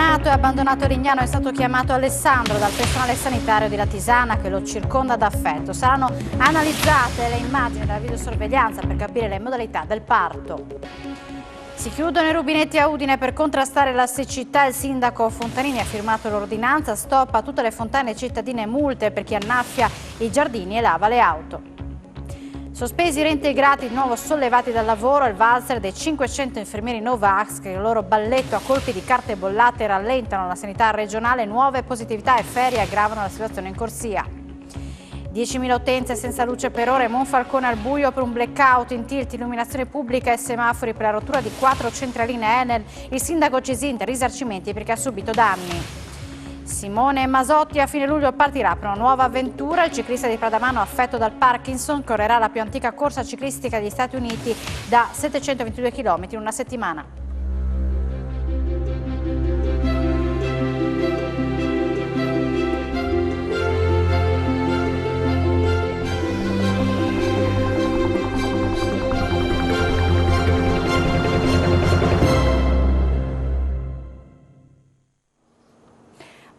neonato e abbandonato a Lignano è stato chiamato Alessandro dal personale sanitario di Latisana che lo circonda d'affetto. Saranno analizzate le immagini della videosorveglianza per capire le modalità del parto. Si chiudono i rubinetti a Udine per contrastare la siccità. Il sindaco Fontanini ha firmato l'ordinanza, stop a tutte le fontane cittadine, multe per chi annaffia i giardini e lava le auto. Sospesi i reintegrati di nuovo sollevati dal lavoro, il valzer dei 500 infermieri Novax che il loro balletto a colpi di carte bollate rallentano la sanità regionale, nuove positività e ferie aggravano la situazione in corsia. 10.000 utenze senza luce per ore, Monfalcone al buio per un blackout in tilt, illuminazione pubblica e semafori per la rottura di 4 centraline Enel, il sindaco Cisinta, risarcimenti perché ha subito danni. Simone Masotti a fine luglio partirà per una nuova avventura. Il ciclista di Pradamano affetto dal Parkinson correrà la più antica corsa ciclistica degli Stati Uniti da 722 km in una settimana.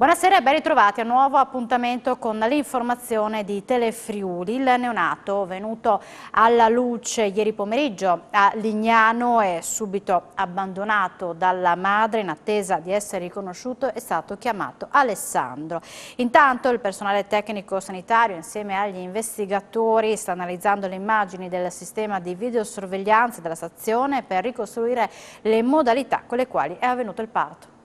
Buonasera e ben ritrovati a un nuovo appuntamento con l'informazione di Telefriuli. Il neonato venuto alla luce ieri pomeriggio a Lignano e subito abbandonato dalla madre in attesa di essere riconosciuto è stato chiamato Alessandro. Intanto il personale tecnico sanitario insieme agli investigatori sta analizzando le immagini del sistema di videosorveglianza della stazione per ricostruire le modalità con le quali è avvenuto il parto.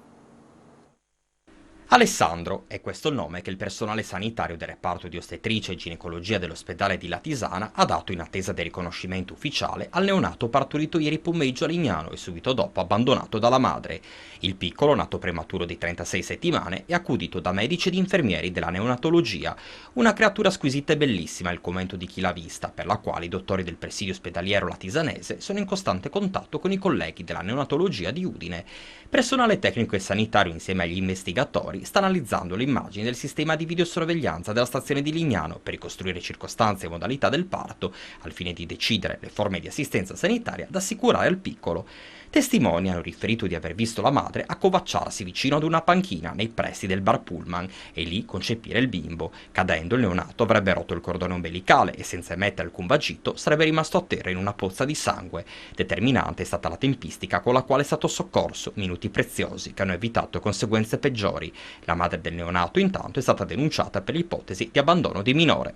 Alessandro è questo il nome che il personale sanitario del reparto di ostetricia e ginecologia dell'ospedale di Latisana ha dato in attesa del riconoscimento ufficiale al neonato partorito ieri pomeriggio a Lignano e subito dopo abbandonato dalla madre. Il piccolo, nato prematuro di 36 settimane, è accudito da medici ed infermieri della neonatologia. Una creatura squisita e bellissima è il commento di chi l'ha vista, per la quale i dottori del presidio ospedaliero latisanese sono in costante contatto con i colleghi della neonatologia di Udine. Personale tecnico e sanitario insieme agli investigatori sta analizzando le immagini del sistema di videosorveglianza della stazione di Lignano per ricostruire circostanze e modalità del parto, al fine di decidere le forme di assistenza sanitaria da assicurare al piccolo. Testimoni hanno riferito di aver visto la madre accovacciarsi vicino ad una panchina nei pressi del bar Pullman e lì concepire il bimbo. Cadendo, il neonato avrebbe rotto il cordone ombelicale e senza emettere alcun vagito sarebbe rimasto a terra in una pozza di sangue. Determinante è stata la tempistica con la quale è stato soccorso, minuti preziosi che hanno evitato conseguenze peggiori. La madre del neonato intanto è stata denunciata per l'ipotesi di abbandono di minore.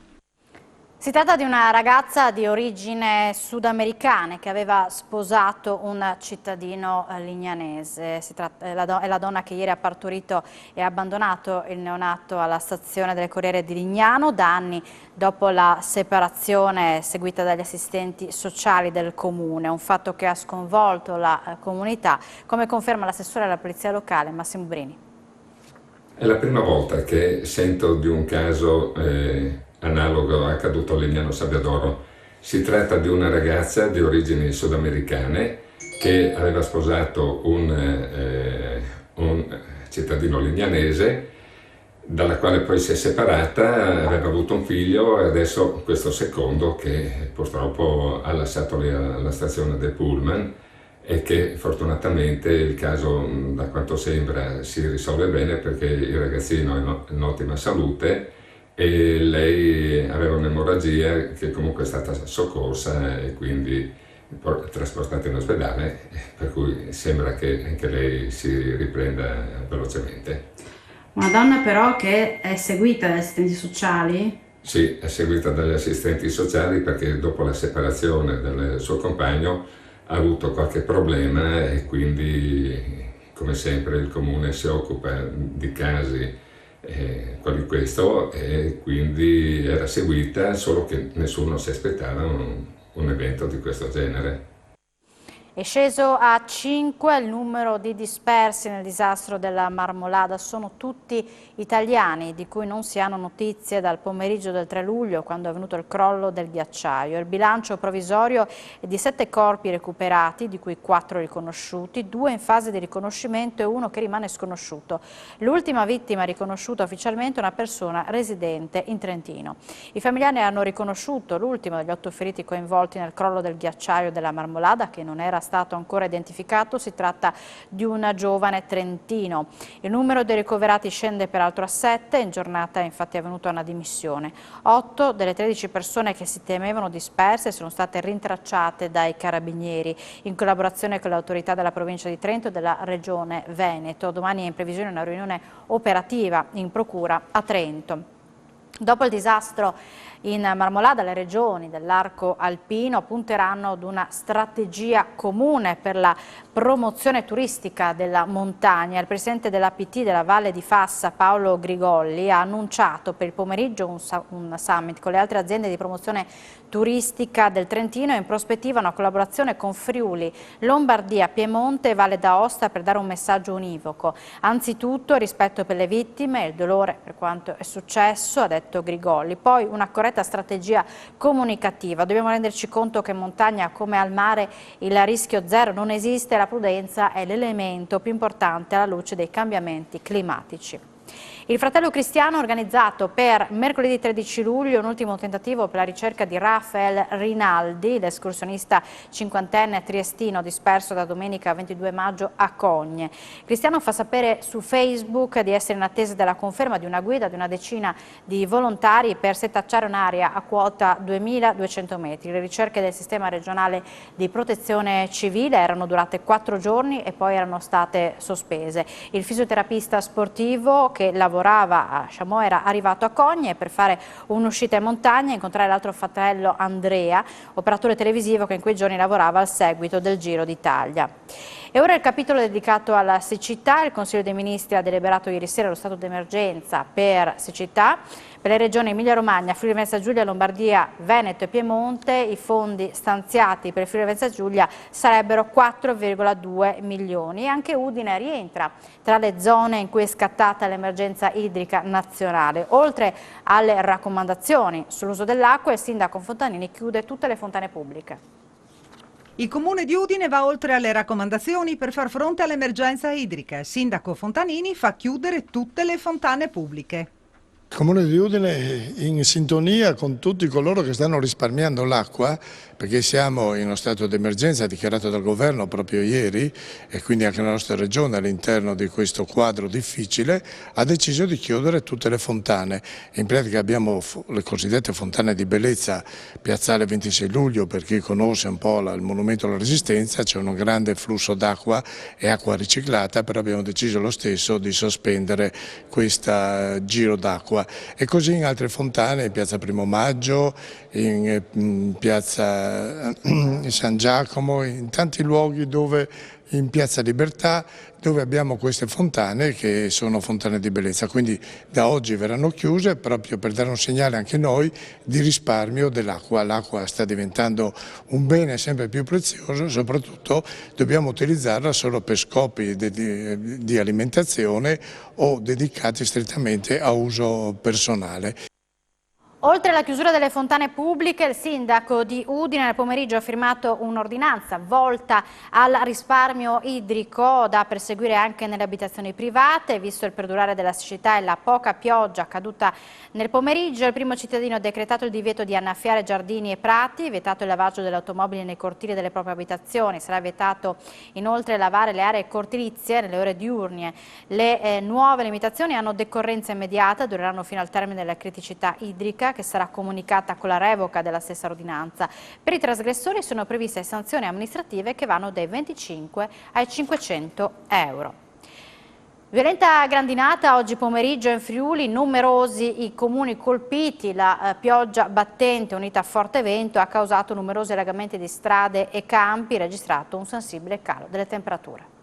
Si tratta di una ragazza di origine sudamericane che aveva sposato un cittadino lignanese. È la donna che ieri ha partorito e abbandonato il neonato alla stazione delle Corriere di Lignano da anni dopo la separazione seguita dagli assistenti sociali del comune, un fatto che ha sconvolto la comunità, come conferma l'assessore alla polizia locale Massimo Brini. È la prima volta che sento di un caso analogo accaduto a Lignano Sabbiadoro. Si tratta di una ragazza di origini sudamericane che aveva sposato un cittadino lignanese, dalla quale poi si è separata, aveva avuto un figlio e adesso questo secondo che purtroppo ha lasciato lì alla stazione del Pullman e che fortunatamente il caso, da quanto sembra, si risolve bene perché il ragazzino è in ottima salute e lei aveva un'emorragia che comunque è stata soccorsa e quindi trasportata in ospedale, per cui sembra che anche lei si riprenda velocemente. Una donna però che è seguita dagli assistenti sociali? Sì, è seguita dagli assistenti sociali perché dopo la separazione del suo compagno ha avuto qualche problema e quindi, come sempre, il comune si occupa di casi quali questo e quindi era seguita, solo che nessuno si aspettava un evento di questo genere. È sceso a 5 il numero di dispersi nel disastro della Marmolada, sono tutti italiani di cui non si hanno notizie dal pomeriggio del 3 luglio quando è avvenuto il crollo del ghiacciaio. Il bilancio provvisorio è di 7 corpi recuperati, di cui 4 riconosciuti, 2 in fase di riconoscimento e 1 che rimane sconosciuto. L'ultima vittima riconosciuta ufficialmente è una persona residente in Trentino. I familiari hanno riconosciuto l'ultimo degli 8 feriti coinvolti nel crollo del ghiacciaio della Marmolada che non era stato ancora identificato, si tratta di un giovane trentino. Il numero dei ricoverati scende peraltro a 7, in giornata infatti è avvenuta una dimissione. 8 delle 13 persone che si temevano disperse sono state rintracciate dai carabinieri in collaborazione con le autorità della provincia di Trento e della regione Veneto. Domani è in previsione una riunione operativa in procura a Trento. Dopo il disastro in Marmolada, le regioni dell'arco alpino punteranno ad una strategia comune per la promozione turistica della montagna. Il presidente dell'APT della Valle di Fassa, Paolo Grigolli, ha annunciato per il pomeriggio un summit con le altre aziende di promozione turistica del Trentino e in prospettiva una collaborazione con Friuli, Lombardia, Piemonte e Valle d'Aosta per dare un messaggio univoco. Anzitutto rispetto per le vittime e il dolore per quanto è successo, ha detto Grigolli. Poi una corretta strategia comunicativa. Dobbiamo renderci conto che in montagna come al mare il rischio zero non esiste, la prudenza è l'elemento più importante alla luce dei cambiamenti climatici. Il Fratello Cristiano ha organizzato per mercoledì 13 luglio un ultimo tentativo per la ricerca di Rafael Rinaldi, l'escursionista cinquantenne triestino disperso da domenica 22 maggio a Cogne. Cristiano fa sapere su Facebook di essere in attesa della conferma di una guida di una decina di volontari per setacciare un'area a quota 2200 metri. Le ricerche del sistema regionale di protezione civile erano durate 4 giorni e poi erano state sospese. Il fisioterapista sportivo che lavorava a Chamois era arrivato a Cogne per fare un'uscita in montagna e incontrare l'altro fratello Andrea, operatore televisivo che in quei giorni lavorava al seguito del Giro d'Italia. E ora il capitolo dedicato alla siccità. Il Consiglio dei Ministri ha deliberato ieri sera lo stato d'emergenza per siccità. Per le regioni Emilia-Romagna, Friuli-Venezia Giulia, Lombardia, Veneto e Piemonte i fondi stanziati per Friuli-Venezia Giulia sarebbero 4,2 milioni. E anche Udine rientra tra le zone in cui è scattata l'emergenza idrica nazionale. Oltre alle raccomandazioni sull'uso dell'acqua, il sindaco Fontanini chiude tutte le fontane pubbliche. Il Comune di Udine va oltre alle raccomandazioni per far fronte all'emergenza idrica. Il sindaco Fontanini fa chiudere tutte le fontane pubbliche. Il Comune di Udine è in sintonia con tutti coloro che stanno risparmiando l'acqua, perché siamo in uno stato d'emergenza dichiarato dal governo proprio ieri e quindi anche la nostra regione all'interno di questo quadro difficile ha deciso di chiudere tutte le fontane. In pratica abbiamo le cosiddette fontane di bellezza, piazzale 26 luglio, per chi conosce un po' il monumento alla Resistenza, c'è un grande flusso d'acqua e acqua riciclata, però abbiamo deciso lo stesso di sospendere questo giro d'acqua. E così in altre fontane, in piazza Primo Maggio, in piazza San Giacomo, in tanti luoghi in piazza Libertà, dove abbiamo queste fontane che sono fontane di bellezza. Quindi da oggi verranno chiuse proprio per dare un segnale anche noi di risparmio dell'acqua. L'acqua sta diventando un bene sempre più prezioso, soprattutto dobbiamo utilizzarla solo per scopi di alimentazione o dedicati strettamente a uso personale. Oltre alla chiusura delle fontane pubbliche, il sindaco di Udine nel pomeriggio ha firmato un'ordinanza volta al risparmio idrico da perseguire anche nelle abitazioni private. Visto il perdurare della siccità e la poca pioggia caduta nel pomeriggio, il primo cittadino ha decretato il divieto di annaffiare giardini e prati, vietato il lavaggio delle automobili nei cortili delle proprie abitazioni. Sarà vietato inoltre lavare le aree cortilizie nelle ore diurne. Le nuove limitazioni hanno decorrenza immediata, dureranno fino al termine della criticità idrica, che sarà comunicata con la revoca della stessa ordinanza. Per i trasgressori sono previste sanzioni amministrative che vanno dai 25 ai 500 euro. Violenta grandinata oggi pomeriggio in Friuli, numerosi i comuni colpiti. La pioggia battente unita a forte vento ha causato numerosi allagamenti di strade e campi, registrato un sensibile calo delle temperature.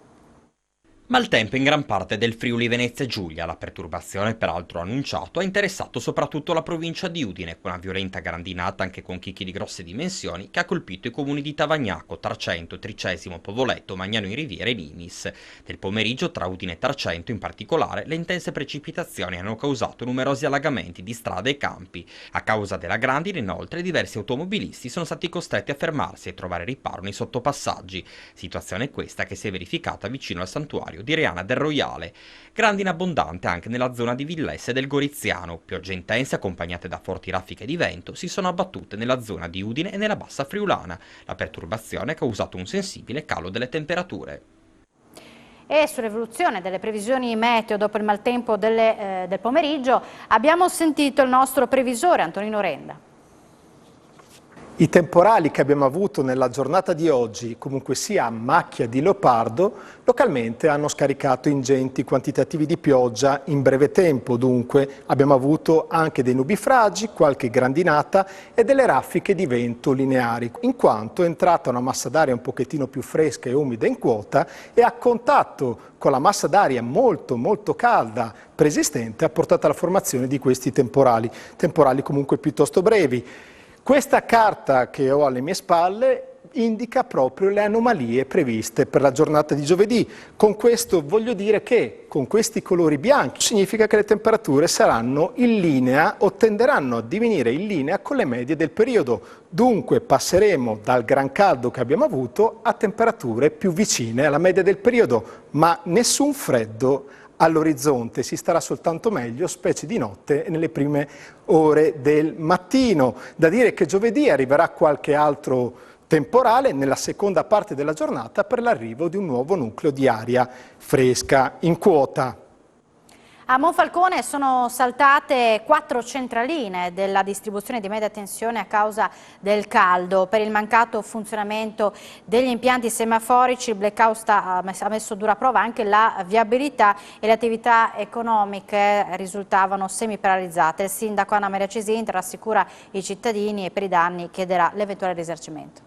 Maltempo in gran parte del Friuli Venezia Giulia. La perturbazione, peraltro annunciato, ha interessato soprattutto la provincia di Udine, con una violenta grandinata anche con chicchi di grosse dimensioni che ha colpito i comuni di Tavagnacco, Tarcento, Tricesimo, Povoletto, Magnano in Riviera e Nimis. Nel pomeriggio tra Udine e Tarcento in particolare le intense precipitazioni hanno causato numerosi allagamenti di strade e campi. A causa della grandine inoltre diversi automobilisti sono stati costretti a fermarsi e trovare riparo nei sottopassaggi. Situazione questa che si è verificata vicino al santuario sanitario di Reana del Roiale. Grandine abbondante anche nella zona di Villesse del Goriziano. Piogge intense accompagnate da forti raffiche di vento si sono abbattute nella zona di Udine e nella bassa friulana. La perturbazione ha causato un sensibile calo delle temperature. E sull'evoluzione delle previsioni meteo dopo il maltempo del pomeriggio abbiamo sentito il nostro previsore Antonino Renda. I temporali che abbiamo avuto nella giornata di oggi, comunque sia a macchia di leopardo, localmente hanno scaricato ingenti quantitativi di pioggia in breve tempo. Dunque abbiamo avuto anche dei nubifragi, qualche grandinata e delle raffiche di vento lineari, in quanto è entrata una massa d'aria un pochettino più fresca e umida in quota e a contatto con la massa d'aria molto calda preesistente ha portato alla formazione di questi temporali comunque piuttosto brevi. Questa carta che ho alle mie spalle indica proprio le anomalie previste per la giornata di giovedì. Con questo voglio dire che con questi colori bianchi significa che le temperature saranno in linea o tenderanno a divenire in linea con le medie del periodo. Dunque passeremo dal gran caldo che abbiamo avuto a temperature più vicine alla media del periodo, ma nessun freddo all'orizzonte, si starà soltanto meglio, specie di notte e nelle prime ore del mattino. Da dire che giovedì arriverà qualche altro temporale nella seconda parte della giornata per l'arrivo di un nuovo nucleo di aria fresca in quota. A Monfalcone sono saltate 4 centraline della distribuzione di media tensione a causa del caldo. Per il mancato funzionamento degli impianti semaforici il blackout ha messo a dura prova anche la viabilità e le attività economiche risultavano semiparalizzate. Il sindaco Anna Maria Cesintra rassicura i cittadini e per i danni chiederà l'eventuale risarcimento.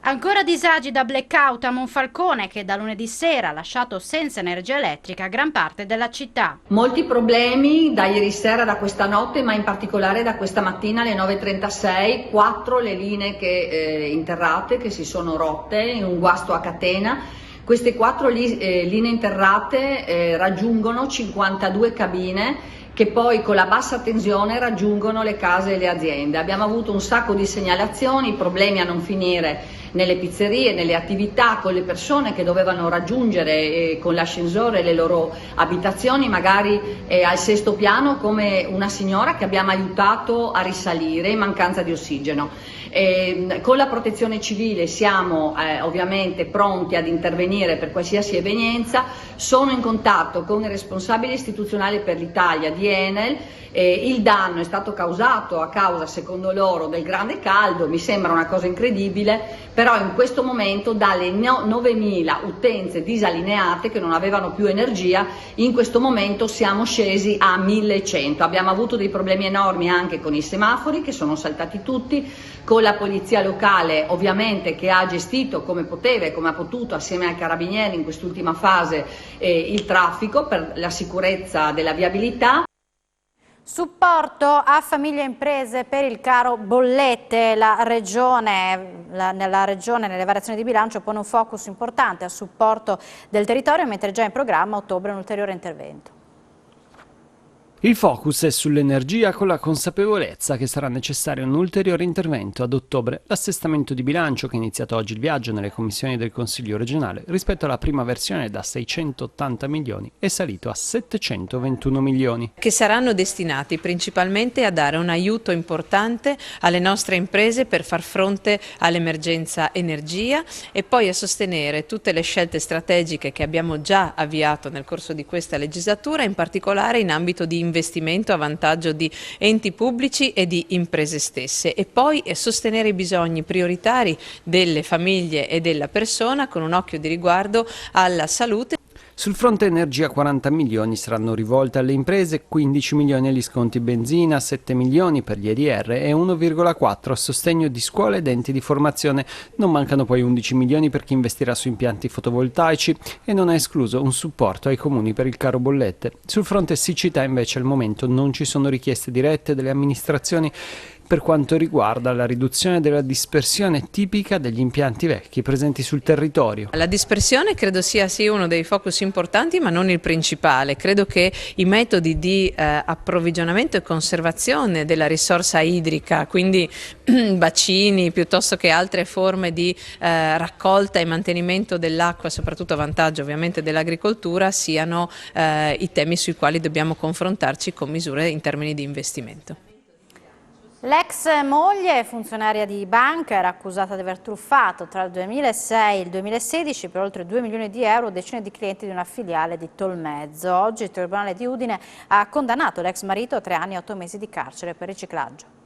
Ancora disagi da blackout a Monfalcone che da lunedì sera ha lasciato senza energia elettrica gran parte della città. Molti problemi da ieri sera, da questa notte, ma in particolare da questa mattina alle 9:36, 4 le linee interrate che si sono rotte in un guasto a catena. Queste 4 linee interrate raggiungono 52 cabine che poi con la bassa tensione raggiungono le case e le aziende. Abbiamo avuto un sacco di segnalazioni, problemi a non finire nelle pizzerie, nelle attività, con le persone che dovevano raggiungere con l'ascensore le loro abitazioni, magari al 6° piano, come una signora che abbiamo aiutato a risalire in mancanza di ossigeno. Con la protezione civile siamo ovviamente pronti ad intervenire per qualsiasi evenienza. Sono in contatto con il responsabile istituzionale per l'Italia di Enel. Il danno è stato causato a causa, secondo loro, del grande caldo. Mi sembra una cosa incredibile, però in questo momento dalle 9.000 utenze disallineate che non avevano più energia, in questo momento siamo scesi a 1.100. Abbiamo avuto dei problemi enormi anche con i semafori che sono saltati tutti, con la polizia locale ovviamente che ha gestito come poteva e come ha potuto assieme ai carabinieri in quest'ultima fase il traffico per la sicurezza della viabilità. Supporto a famiglie e imprese per il caro bollette. Nella regione, nelle variazioni di bilancio, pone un focus importante a supporto del territorio, mentre già in programma a ottobre un ulteriore intervento. Il focus è sull'energia con la consapevolezza che sarà necessario un ulteriore intervento ad ottobre. L'assestamento di bilancio, che è iniziato oggi il viaggio nelle commissioni del Consiglio regionale, rispetto alla prima versione da 680 milioni è salito a 721 milioni. Che saranno destinati principalmente a dare un aiuto importante alle nostre imprese per far fronte all'emergenza energia e poi a sostenere tutte le scelte strategiche che abbiamo già avviato nel corso di questa legislatura, in particolare in ambito di investimento a vantaggio di enti pubblici e di imprese stesse, e poi sostenere i bisogni prioritari delle famiglie e della persona con un occhio di riguardo alla salute. Sul fronte energia 40 milioni saranno rivolti alle imprese, 15 milioni agli sconti benzina, 7 milioni per gli EDR e 1,4 a sostegno di scuole ed enti di formazione. Non mancano poi 11 milioni per chi investirà su impianti fotovoltaici e non è escluso un supporto ai comuni per il caro bollette. Sul fronte siccità invece al momento non ci sono richieste dirette delle amministrazioni per quanto riguarda la riduzione della dispersione tipica degli impianti vecchi presenti sul territorio. La dispersione credo sia sì uno dei focus importanti, ma non il principale. Credo che i metodi di approvvigionamento e conservazione della risorsa idrica, quindi bacini piuttosto che altre forme di raccolta e mantenimento dell'acqua, soprattutto a vantaggio ovviamente dell'agricoltura, siano i temi sui quali dobbiamo confrontarci con misure in termini di investimento. L'ex moglie, funzionaria di banca, era accusata di aver truffato tra il 2006 e il 2016 per oltre 2 milioni di euro decine di clienti di una filiale di Tolmezzo. Oggi il Tribunale di Udine ha condannato l'ex marito a 3 anni e 8 mesi di carcere per riciclaggio.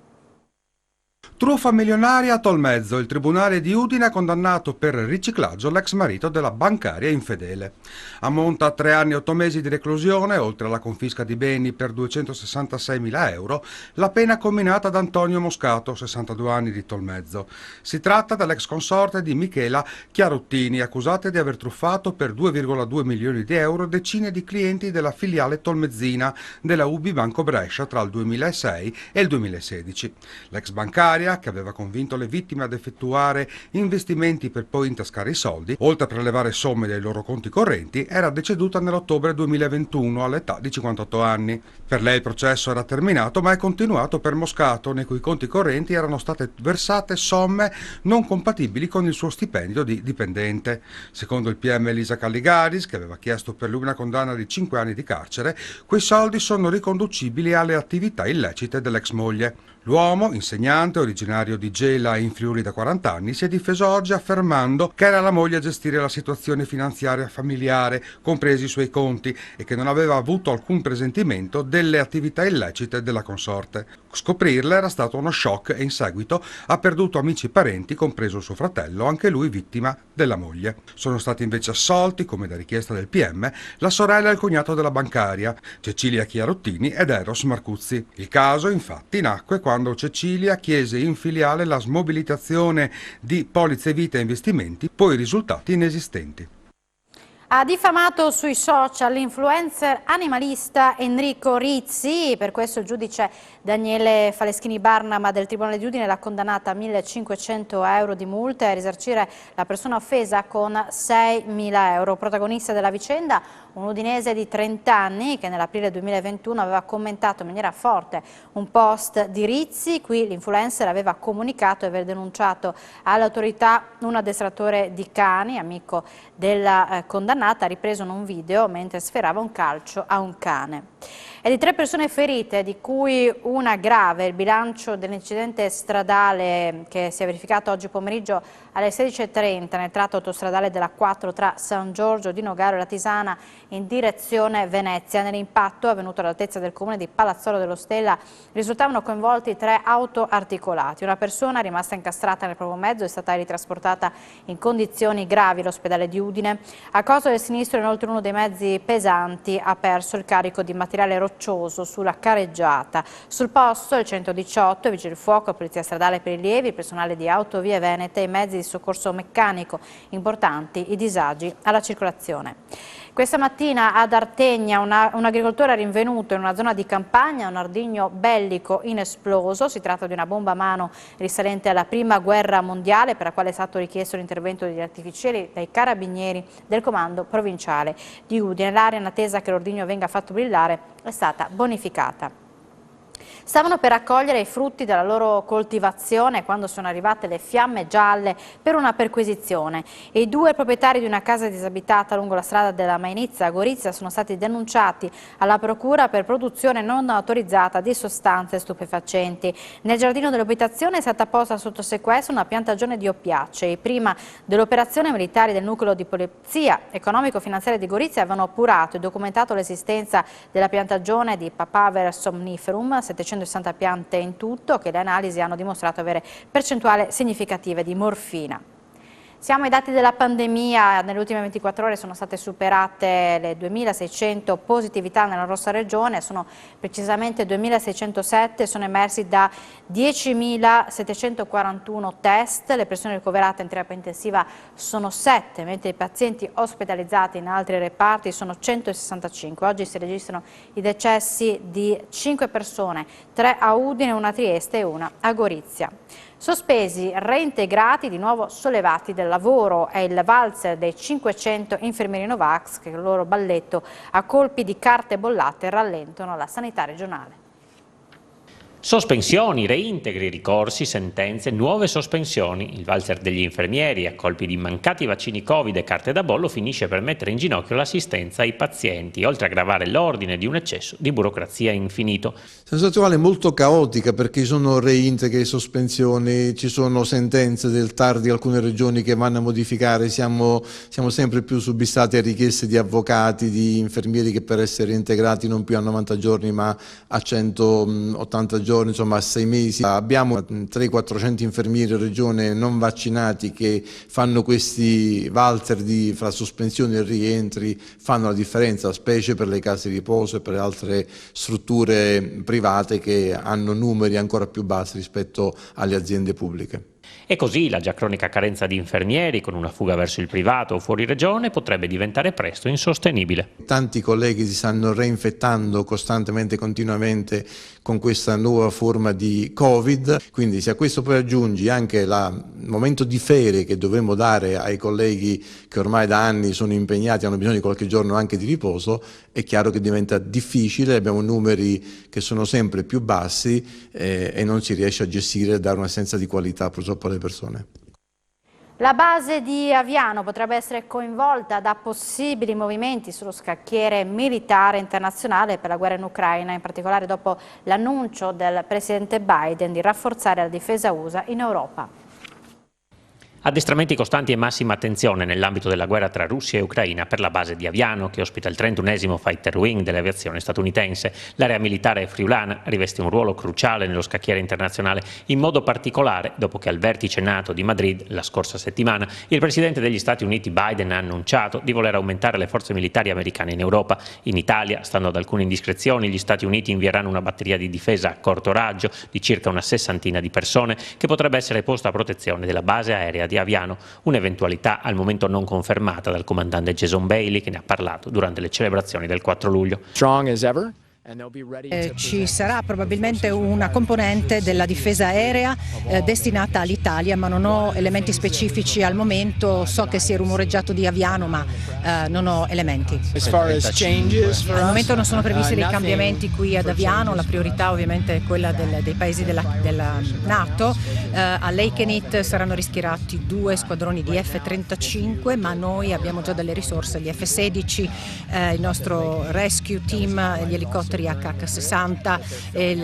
Truffa milionaria a Tolmezzo. Il Tribunale di Udine ha condannato per riciclaggio l'ex marito della bancaria infedele. Ammonta a 3 anni e 8 mesi di reclusione, oltre alla confisca di beni per 266.000 euro, la pena comminata ad Antonio Moscato, 62 anni, di Tolmezzo. Si tratta dell'ex consorte di Michela Chiaruttini, accusata di aver truffato per 2,2 milioni di euro decine di clienti della filiale tolmezzina della UBI Banco Brescia tra il 2006 e il 2016. L'ex bancaria, che aveva convinto le vittime ad effettuare investimenti per poi intascare i soldi, oltre a prelevare somme dai loro conti correnti, era deceduta nell'ottobre 2021 all'età di 58 anni. Per lei il processo era terminato, ma è continuato per Moscato, nei cui conti correnti erano state versate somme non compatibili con il suo stipendio di dipendente. Secondo il PM Elisa Calligaris, che aveva chiesto per lui una condanna di 5 anni di carcere, quei soldi sono riconducibili alle attività illecite dell'ex moglie. L'uomo, insegnante, originario di Gela in Friuli da 40 anni, si è difeso oggi affermando che era la moglie a gestire la situazione finanziaria familiare, compresi i suoi conti, e che non aveva avuto alcun presentimento delle attività illecite della consorte. Scoprirle era stato uno shock e in seguito ha perduto amici e parenti, compreso il suo fratello, anche lui vittima della moglie. Sono stati invece assolti, come da richiesta del PM, la sorella e il cognato della bancaria, Cecilia Chiarottini ed Eros Marcuzzi. Il caso, infatti, nacque quando Cecilia chiese in filiale la smobilitazione di polizze vita e investimenti, poi risultati inesistenti. Ha diffamato sui social l'influencer animalista Enrico Rizzi, per questo il giudice Daniele Faleschini Barnama del Tribunale di Udine l'ha condannata a 1.500 euro di multa e a risarcire la persona offesa con 6.000 euro. Protagonista della vicenda, un udinese di 30 anni che nell'aprile 2021 aveva commentato in maniera forte un post di Rizzi. Qui l'influencer aveva comunicato di aver denunciato alle autorità un addestratore di cani, amico della condannata, ha ripreso in un video mentre sferrava un calcio a un cane. E di 3 persone ferite, di cui una grave, il bilancio dell'incidente stradale che si è verificato oggi pomeriggio alle 16:30 nel tratto autostradale della 4 tra San Giorgio di Nogaro e Latisana in direzione Venezia. Nell'impatto avvenuto all'altezza del comune di Palazzolo dello Stella risultavano coinvolti 3 auto articolati. Una persona rimasta incastrata nel proprio mezzo è stata ritrasportata in condizioni gravi all'ospedale di Udine. A causa del sinistro inoltre uno dei mezzi pesanti ha perso il carico di materiale roccioso sulla careggiata. Sul posto il 118, i vigili del fuoco, la polizia stradale per i lievi, il personale di Autovie Venete e i mezzi di soccorso meccanico. Importanti i disagi alla circolazione. Questa mattina ad Artegna un agricoltore ha rinvenuto in una zona di campagna un ordigno bellico inesploso. Si tratta di una bomba a mano risalente alla Prima Guerra Mondiale, per la quale è stato richiesto l'intervento degli artificieri dai carabinieri del comando provinciale di Udine. L'area, in attesa che l'ordigno venga fatto brillare, è stata bonificata. Stavano per raccogliere i frutti della loro coltivazione quando sono arrivate le fiamme gialle per una perquisizione. I 2 proprietari di una casa disabitata lungo la strada della Mainizza a Gorizia sono stati denunciati alla procura per produzione non autorizzata di sostanze stupefacenti. Nel giardino dell'abitazione è stata posta sotto sequestro una piantagione di oppiacei. Prima dell'operazione, militari del nucleo di polizia economico-finanziaria di Gorizia avevano appurato e documentato l'esistenza della piantagione di Papaver somniferum, 760 piante in tutto, che le analisi hanno dimostrato avere percentuali significative di morfina. Siamo ai dati della pandemia, nelle ultime 24 ore sono state superate le 2.600 positività nella nostra regione, sono precisamente 2.607, sono emersi da 10.741 test, le persone ricoverate in terapia intensiva sono 7, mentre i pazienti ospedalizzati in altri reparti sono 165. Oggi si registrano i decessi di 5 persone, 3 a Udine, 1 a Trieste e 1 a Gorizia. Sospesi, reintegrati, di nuovo sollevati del lavoro, è il valzer dei 500 infermieri Novax che il loro balletto a colpi di carte bollate rallentano la sanità regionale. Sospensioni, reintegri, ricorsi, sentenze, nuove sospensioni. Il valzer degli infermieri a colpi di mancati vaccini Covid e carte da bollo finisce per mettere in ginocchio l'assistenza ai pazienti, oltre a aggravare l'ordine di un eccesso di burocrazia infinito. Situazione molto caotica perché ci sono reintegri, sospensioni, ci sono sentenze del TAR di alcune regioni che vanno a modificare, siamo sempre più subissati a richieste di avvocati, di infermieri che per essere reintegrati non più a 90 giorni ma a 180 giorni. Insomma a 6 mesi. Abbiamo 300-400 infermieri in regione non vaccinati che fanno questi valzer fra sospensioni e rientri, fanno la differenza, specie per le case di riposo e per altre strutture private che hanno numeri ancora più bassi rispetto alle aziende pubbliche. E così la già cronica carenza di infermieri, con una fuga verso il privato o fuori regione, potrebbe diventare presto insostenibile. Tanti colleghi si stanno reinfettando costantemente, continuamente con questa nuova forma di Covid, quindi se a questo poi aggiungi anche il momento di ferie che dovremmo dare ai colleghi che ormai da anni sono impegnati, hanno bisogno di qualche giorno anche di riposo, è chiaro che diventa difficile, abbiamo numeri che sono sempre più bassi e non si riesce a gestire e dare un'assenza di qualità purtroppo alle persone. La base di Aviano potrebbe essere coinvolta da possibili movimenti sullo scacchiere militare internazionale per la guerra in Ucraina, in particolare dopo l'annuncio del presidente Biden di rafforzare la difesa USA in Europa. Addestramenti costanti e massima attenzione nell'ambito della guerra tra Russia e Ucraina per la base di Aviano, che ospita il 31esimo Fighter Wing dell'aviazione statunitense. L'area militare friulana riveste un ruolo cruciale nello scacchiere internazionale, in modo particolare dopo che al vertice NATO di Madrid la scorsa settimana il presidente degli Stati Uniti Biden ha annunciato di voler aumentare le forze militari americane in Europa. In Italia, stando ad alcune indiscrezioni, gli Stati Uniti invieranno una batteria di difesa a corto raggio di circa una 60 di persone che potrebbe essere posta a protezione della base aerea di Aviano, un'eventualità al momento non confermata dal comandante Jason Bailey, che ne ha parlato durante le celebrazioni del 4 luglio. Ci sarà probabilmente una componente della difesa aerea destinata all'Italia, ma non ho elementi specifici al momento. So che si è rumoreggiato di Aviano, ma non ho elementi. Al momento non sono previsti dei cambiamenti qui ad Aviano, la priorità ovviamente è quella dei paesi della NATO. A Lakenit saranno rischierati 2 squadroni di F-35, ma noi abbiamo già delle risorse, gli F-16, il nostro rescue team, gli elicotteri HH-60 e il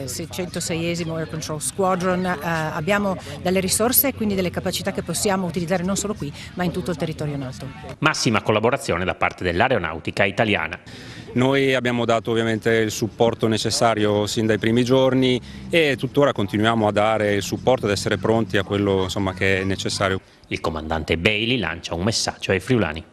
606esimo Air Control Squadron. Abbiamo delle risorse e quindi delle capacità che possiamo utilizzare non solo qui ma in tutto il territorio NATO. Massima collaborazione da parte dell'aeronautica italiana. Noi abbiamo dato ovviamente il supporto necessario sin dai primi giorni e tuttora continuiamo a dare il supporto, ad essere pronti a quello che è necessario. Il comandante Bailey lancia un messaggio ai friulani.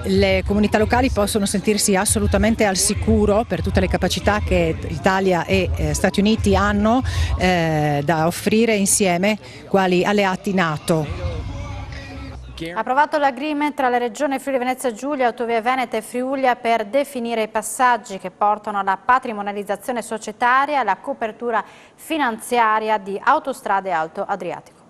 Le comunità locali possono sentirsi assolutamente al sicuro per tutte le capacità che Italia e Stati Uniti hanno da offrire insieme quali alleati NATO. Approvato l'agreement tra la Regione Friuli Venezia Giulia, Autovie Veneta e Friulia per definire i passaggi che portano alla patrimonializzazione societaria e alla copertura finanziaria di Autostrade Alto Adriatico.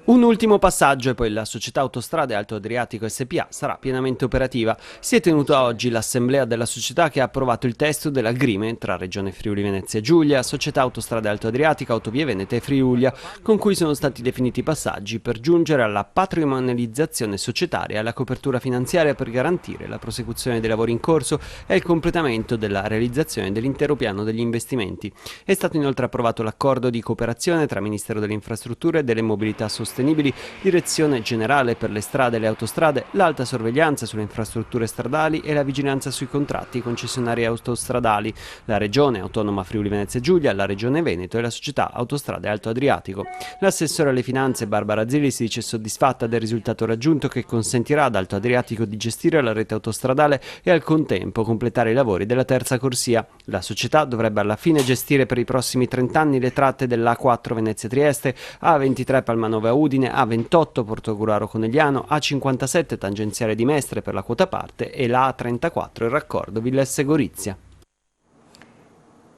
Un ultimo passaggio e poi la società Autostrade Alto Adriatico SPA sarà pienamente operativa. Si è tenuta oggi l'assemblea della società che ha approvato il testo dell'agreement tra Regione Friuli Venezia Giulia, Società Autostrade Alto Adriatico, Autovie Veneta e Friulia, con cui sono stati definiti i passaggi per giungere alla patrimonializzazione societaria e alla copertura finanziaria per garantire la prosecuzione dei lavori in corso e il completamento della realizzazione dell'intero piano degli investimenti. È stato inoltre approvato l'accordo di cooperazione tra Ministero delle Infrastrutture e delle Mobilità Sostenibili sostenibili, Direzione Generale per le Strade e le Autostrade, l'alta sorveglianza sulle infrastrutture stradali e la vigilanza sui contratti concessionari autostradali, la Regione Autonoma Friuli Venezia Giulia, la Regione Veneto e la Società Autostrade Alto Adriatico. L'assessore alle finanze Barbara Zilli si dice soddisfatta del risultato raggiunto, che consentirà ad Alto Adriatico di gestire la rete autostradale e al contempo completare i lavori della terza corsia. La società dovrebbe alla fine gestire per i prossimi 30 anni le tratte dell'A4 Venezia Trieste, A23 Palmanova Udine, A28 Portogruaro Conegliano, A57 tangenziale di Mestre per la quota parte e la A34 il raccordo Villesse Gorizia.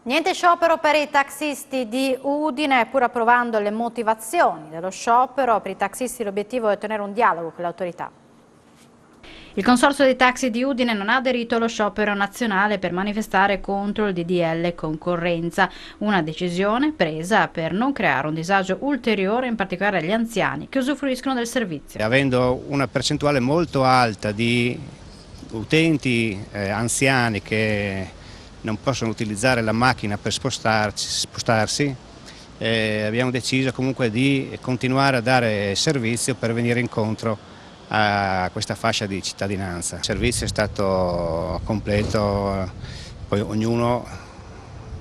Niente sciopero per i taxisti di Udine, pur approvando le motivazioni dello sciopero. Per i taxisti l'obiettivo è ottenere un dialogo con le autorità. Il Consorzio dei Taxi di Udine non ha aderito allo sciopero nazionale per manifestare contro il DDL concorrenza, una decisione presa per non creare un disagio ulteriore, in particolare agli anziani che usufruiscono del servizio. Avendo una percentuale molto alta di utenti anziani che non possono utilizzare la macchina per spostarsi, abbiamo deciso comunque di continuare a dare servizio per venire incontro a questa fascia di cittadinanza. Il servizio è stato completo, poi ognuno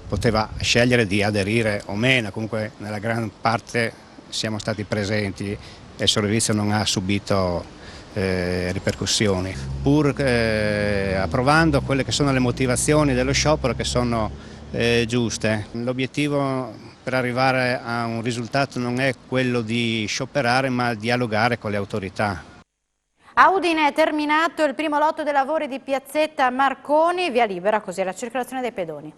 poteva scegliere di aderire o meno, comunque nella gran parte siamo stati presenti e il servizio non ha subito ripercussioni. Pur approvando quelle che sono le motivazioni dello sciopero, che sono giuste, l'obiettivo per arrivare a un risultato non è quello di scioperare ma dialogare con le autorità. A Udine è terminato il primo lotto dei lavori di Piazzetta Marconi, via libera così alla circolazione dei pedoni.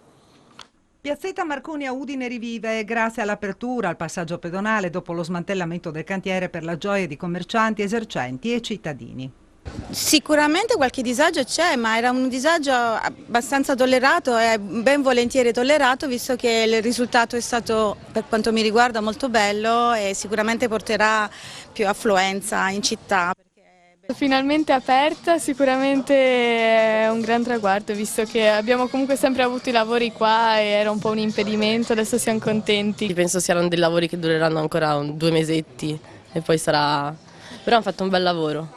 Piazzetta Marconi a Udine rivive grazie all'apertura al passaggio pedonale dopo lo smantellamento del cantiere per la gioia di commercianti, esercenti e cittadini. Sicuramente qualche disagio c'è, ma era un disagio abbastanza tollerato e ben volentieri tollerato, visto che il risultato è stato, per quanto mi riguarda, molto bello e sicuramente porterà più affluenza in città. Finalmente aperta, sicuramente è un gran traguardo, visto che abbiamo comunque sempre avuto i lavori qua e era un po' un impedimento, adesso siamo contenti. Penso siano dei lavori che dureranno ancora 2 mesetti e poi sarà... però hanno fatto un bel lavoro.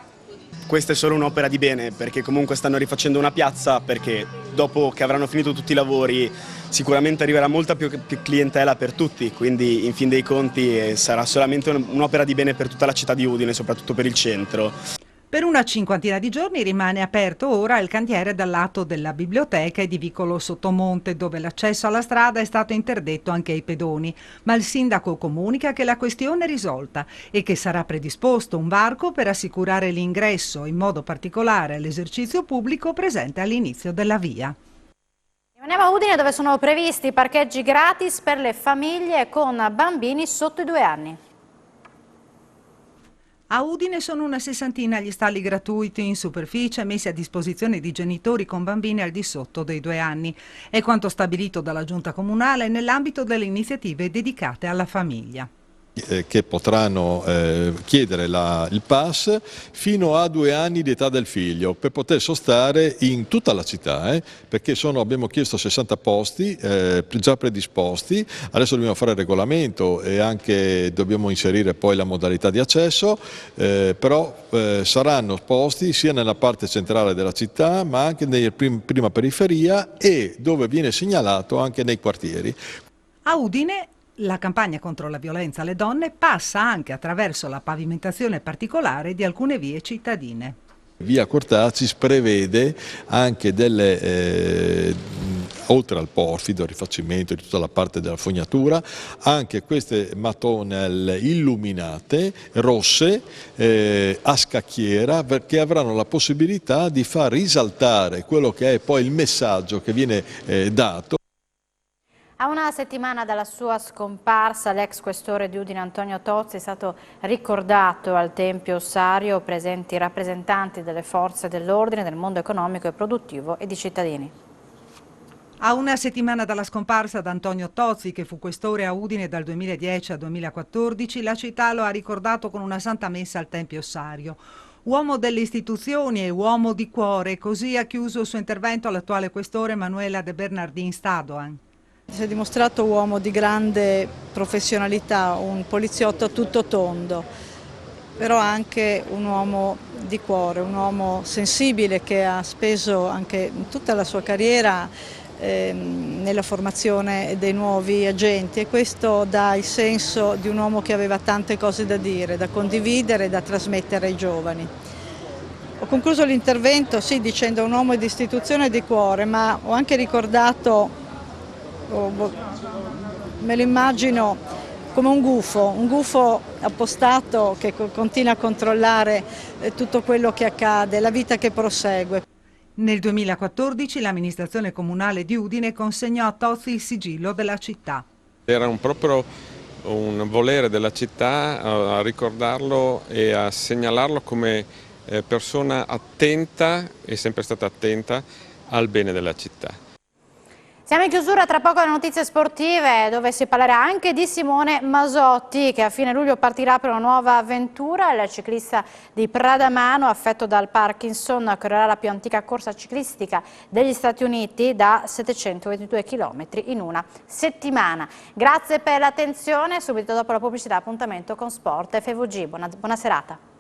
Questa è solo un'opera di bene, perché comunque stanno rifacendo una piazza, perché dopo che avranno finito tutti i lavori sicuramente arriverà molta più clientela per tutti, quindi in fin dei conti sarà solamente un'opera di bene per tutta la città di Udine, soprattutto per il centro. Per una cinquantina di giorni rimane aperto ora il cantiere dal lato della biblioteca e di Vicolo Sottomonte, dove l'accesso alla strada è stato interdetto anche ai pedoni, ma il sindaco comunica che la questione è risolta e che sarà predisposto un varco per assicurare l'ingresso, in modo particolare all'esercizio pubblico presente all'inizio della via. Rimaniamo a Udine, dove sono previsti parcheggi gratis per le famiglie con bambini sotto i 2 anni. A Udine sono una 60 gli stalli gratuiti in superficie messi a disposizione di genitori con bambini al di sotto dei 2 anni. È quanto stabilito dalla Giunta Comunale nell'ambito delle iniziative dedicate alla famiglia. Che potranno chiedere il pass fino a 2 anni di età del figlio per poter sostare in tutta la città, perché abbiamo chiesto 60 posti già predisposti, adesso dobbiamo fare il regolamento e anche dobbiamo inserire poi la modalità di accesso, però saranno posti sia nella parte centrale della città ma anche nella prima periferia e dove viene segnalato anche nei quartieri. A Udine la campagna contro la violenza alle donne passa anche attraverso la pavimentazione particolare di alcune vie cittadine. Via Cortacis prevede anche oltre al porfido, al rifacimento di tutta la parte della fognatura, anche queste mattonelle illuminate, rosse, a scacchiera, perché avranno la possibilità di far risaltare quello che è poi il messaggio che viene dato. A una settimana dalla sua scomparsa, l'ex questore di Udine Antonio Tozzi è stato ricordato al Tempio Ossario, presenti rappresentanti delle forze dell'ordine, del mondo economico e produttivo e di cittadini. A una settimana dalla scomparsa d'Antonio Tozzi, che fu questore a Udine dal 2010 al 2014, la città lo ha ricordato con una santa messa al Tempio Ossario. Uomo delle istituzioni e uomo di cuore, così ha chiuso il suo intervento l'attuale questore Manuela De Bernardin Stadoan. Si è dimostrato uomo di grande professionalità, un poliziotto a tutto tondo, però anche un uomo di cuore, un uomo sensibile che ha speso anche tutta la sua carriera nella formazione dei nuovi agenti, e questo dà il senso di un uomo che aveva tante cose da dire, da condividere e da trasmettere ai giovani. Ho concluso l'intervento sì dicendo un uomo di istituzione e di cuore, ma ho anche ricordato, me lo immagino come un gufo appostato che continua a controllare tutto quello che accade, la vita che prosegue. Nel 2014 l'amministrazione comunale di Udine consegnò a Tozzi il sigillo della città. Era proprio un volere della città a ricordarlo e a segnalarlo come persona attenta, e sempre stata attenta, al bene della città. Siamo in chiusura, tra poco le notizie sportive dove si parlerà anche di Simone Masotti che a fine luglio partirà per una nuova avventura. Il ciclista di Pradamano affetto dal Parkinson correrà la più antica corsa ciclistica degli Stati Uniti da 722 km in una settimana. Grazie per l'attenzione, subito dopo la pubblicità appuntamento con Sport FVG. Buona serata.